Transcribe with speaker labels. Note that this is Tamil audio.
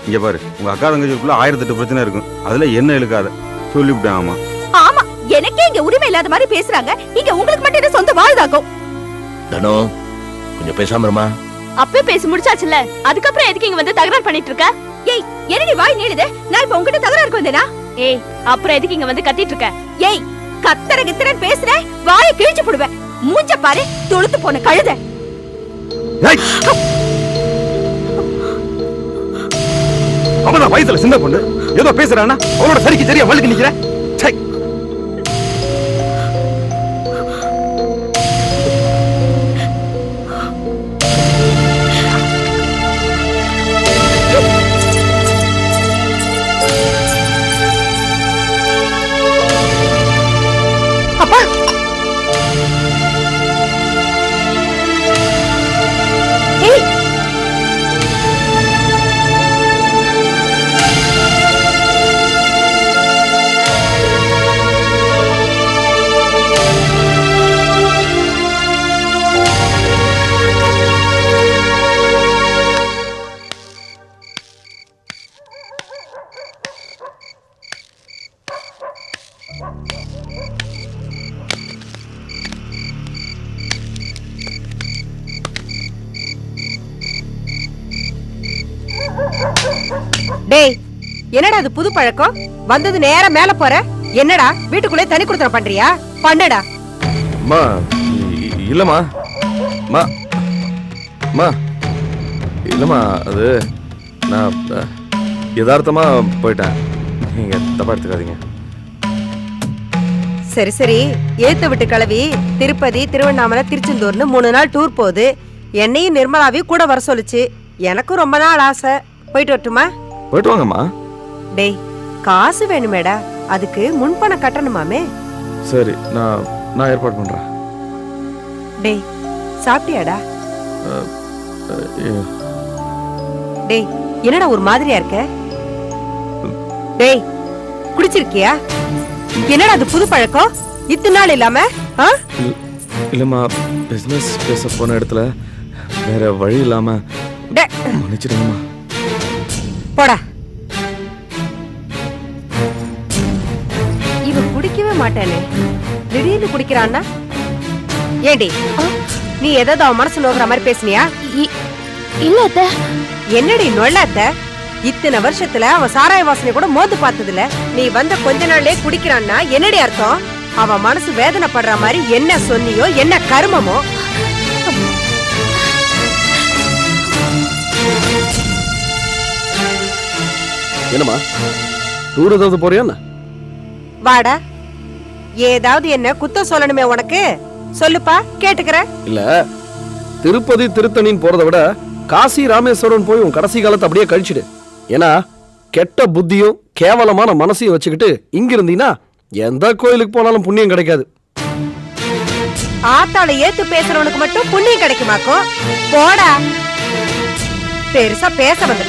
Speaker 1: இங்க பாரு, உங்க அக்கா தங்கச்சிக்குள்ள 1008 பிரச்சனை இருக்கும். அதுல என்ன இழுக்காத சொல்லிவிட்டேன். ஆமா
Speaker 2: ஆமா, எனக்கே இங்க உரிமை இல்லாத மாதிரி பேசுறாங்க. இங்க உங்களுக்கு மட்டும் என்ன சொந்த வாழ்தாக்கும்?
Speaker 3: தனோ கொஞ்சம் பேசாம இருமா.
Speaker 2: அப்பவே பேசி முடிச்சாச்சுல, அதுக்கப்புறம் எதுக்கு இங்க வந்து தகராறு பண்ணிட்டு இருக்க? ஏய், என்னடி வாய் நீளுது? நான் இப்ப உன்கிட்ட தகராறுக்கு வந்தேனா? ஏய், அப்புறம் எதுக்கு இங்க வந்து கத்திட்டு இருக்க? ஏய், கத்தற கித்தறன்னு பேசுற, வாயை கிழிச்சு போடுவேன். மூஞ்ச பாரு, தொழுத்து போன கழுத.
Speaker 1: அவதான் வயசுல சின்ன பொண்ணு, ஏதோ பேசுறானா அவளோட சரிக்கு சரியா வழுக்கு நிக்கிற.
Speaker 2: அப்பா, ஏய்,
Speaker 4: டேய், என்னடா அது புது பழக்கம்? வந்தது நேரா மேல போற. என்னடா வீட்டுக்குள்ளே தனி கொடுத்தன பண்றியா? பண்ணடா.
Speaker 3: அம்மா இல்லம்மா. அம்மா அம்மா இல்லம்மா, அது நான் யதார்த்தமா போயிட்டேன். நீங்க தப்பா எடுத்துக்காதீங்க.
Speaker 4: சரி சரி, ஏத்த விட்டு கிளவி திருப்பதி, திருவண்ணாமலை, திருச்செந்தூர்னு 3 நாள் டூர் போகுது. என்னையும் நிர்மலாவையும் கூட வர சொல்லுச்சு. எனக்கும் ரொம்ப நாள் ஆசை. போயிட்டு வரட்டுமா?
Speaker 3: போயிட்டு வாங்கம்மா.
Speaker 4: டேய், காசு வேணுமேடா, அதுக்கு முன்பணம் கட்டணுமாமே.
Speaker 3: சரி, நான் ஏற்பாடு பண்றேன்.
Speaker 4: டேய், சாப்பிட்டியாடா? டேய், என்னடா ஒரு மாதிரியா இருக்க? டேய், குடிச்சிருக்கியா? என்னடா அது புது பழக்கம்? இத்தனை நாள் இல்லாம?
Speaker 3: இல்லம்மா, பிசினஸ் பேச போன இடத்துல வேற வழி இல்லாம மன்னிச்சிடுங்கம்மா.
Speaker 4: போடா. இவன் குடிக்கவே மாட்டானே, திடீர்னு குடிக்கிறான்னா? ஏண்டி, நீ ஏதாவது அவன் மனசு நோக்குற மாதிரி பேசுனியா?
Speaker 2: இல்ல அத்தை.
Speaker 4: என்னடி நொல்லாத்த? இத்தனை வருஷத்துல அவன் சாராய வாசனை கூட மோந்து பார்த்ததுல, நீ வந்த கொஞ்ச நாள்லயே குடிக்கிறான்னா என்னடி அர்த்தம்? அவன் மனசு வேதனைப்படுற மாதிரி என்ன சொன்னியோ, என்ன கருமமோ?
Speaker 3: என்னம்மா, டூர் ஏதாவது போறியா?
Speaker 4: வாடா, ஏதாவது என்ன குத்தம் சொல்லணுமே உனக்கு? சொல்லுப்பா, கேட்டுக்கிற.
Speaker 5: இல்ல, திருப்பதி திருத்தணின்னு போறதை விட காசி ராமேஸ்வரம் போய் உன் கடைசி காலத்தை அப்படியே கழிச்சிடு. ஏன்னா கெட்ட புத்தியும் கேவலமான மனசையும் வச்சுக்கிட்டு இங்க இருந்தீங்கன்னா எந்த கோயிலுக்கு போனாலும் புண்ணியம் கிடைக்காது.
Speaker 4: ஆத்தாளை ஏத்து பேசுறவனுக்கு மட்டும் புண்ணியம் கிடைக்குமாக்கும்? போடா, பெருசா பேச வந்து